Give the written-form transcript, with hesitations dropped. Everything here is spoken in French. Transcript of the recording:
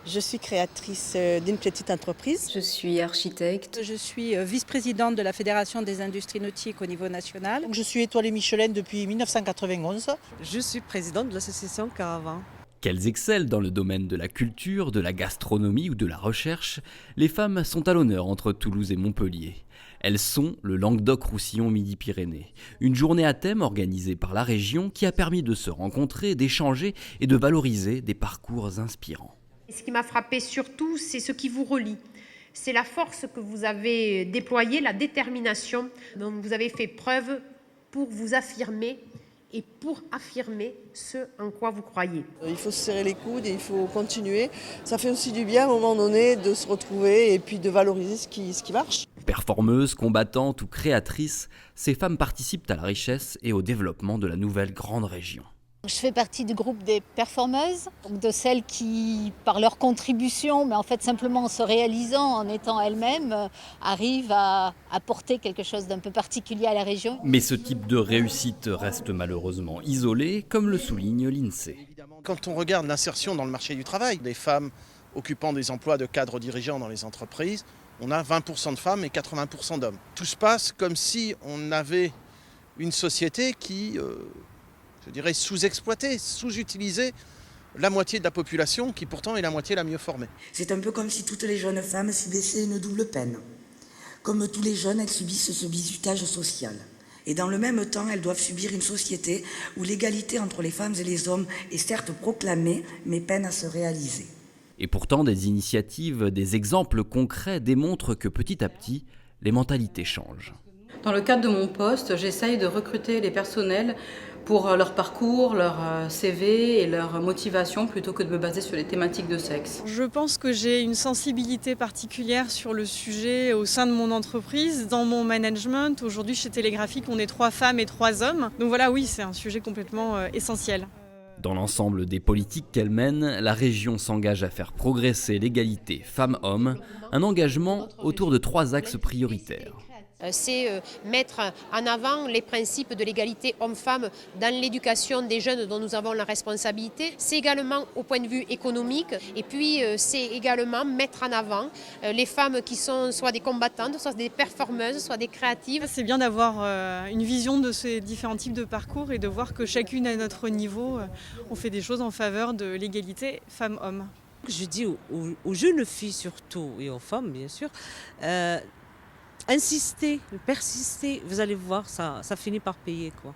Je suis créatrice d'une petite entreprise. Je suis architecte. Je suis vice-présidente de la Fédération des industries nautiques au niveau national. Je suis étoilée Michelin depuis 1991. Je suis présidente de l'association Caravan. Qu'elles excellent dans le domaine de la culture, de la gastronomie ou de la recherche, les femmes sont à l'honneur entre Toulouse et Montpellier. Elles sont le Languedoc-Roussillon Midi-Pyrénées, une journée à thème organisée par la région qui a permis de se rencontrer, d'échanger et de valoriser des parcours inspirants. Ce qui m'a frappé surtout, c'est ce qui vous relie. C'est la force que vous avez déployée, la détermination dont vous avez fait preuve pour vous affirmer et pour affirmer ce en quoi vous croyez. Il faut se serrer les coudes et il faut continuer. Ça fait aussi du bien à un moment donné de se retrouver et puis de valoriser ce qui marche. Performeuses, combattantes ou créatrices, ces femmes participent à la richesse et au développement de la nouvelle grande région. Je fais partie du groupe des performeuses, donc de celles qui, par leur contribution, mais en fait simplement en se réalisant, en étant elles-mêmes, arrivent à apporter quelque chose d'un peu particulier à la région. Mais ce type de réussite reste malheureusement isolé, comme le souligne l'INSEE. Quand on regarde l'insertion dans le marché du travail, des femmes occupant des emplois de cadres dirigeants dans les entreprises, on a 20% de femmes et 80% d'hommes. Tout se passe comme si on avait une société qui... je dirais sous-exploiter, sous-utiliser la moitié de la population qui pourtant est la moitié la mieux formée. C'est un peu comme si toutes les jeunes femmes subissaient une double peine. Comme tous les jeunes, elles subissent ce bizutage social. Et dans le même temps, elles doivent subir une société où l'égalité entre les femmes et les hommes est certes proclamée, mais peine à se réaliser. Et pourtant, des initiatives, des exemples concrets démontrent que petit à petit, les mentalités changent. Dans le cadre de mon poste, j'essaye de recruter les personnels pour leur parcours, leur CV et leur motivation plutôt que de me baser sur les thématiques de sexe. Je pense que j'ai une sensibilité particulière sur le sujet au sein de mon entreprise, dans mon management. Aujourd'hui, chez Télégraphique, on est 3 femmes et 3 hommes. Donc voilà, oui, c'est un sujet complètement essentiel. Dans l'ensemble des politiques qu'elle mène, la région s'engage à faire progresser l'égalité femmes-hommes, un engagement autour de 3 axes prioritaires. C'est mettre en avant les principes de l'égalité homme-femme dans l'éducation des jeunes dont nous avons la responsabilité. C'est également au point de vue économique et puis c'est également mettre en avant les femmes qui sont soit des combattantes, soit des performeuses, soit des créatives. C'est bien d'avoir une vision de ces différents types de parcours et de voir que chacune à notre niveau, on fait des choses en faveur de l'égalité femmes-hommes. Je dis aux jeunes filles surtout et aux femmes bien sûr, insistez, persistez, vous allez voir, ça finit par payer quoi.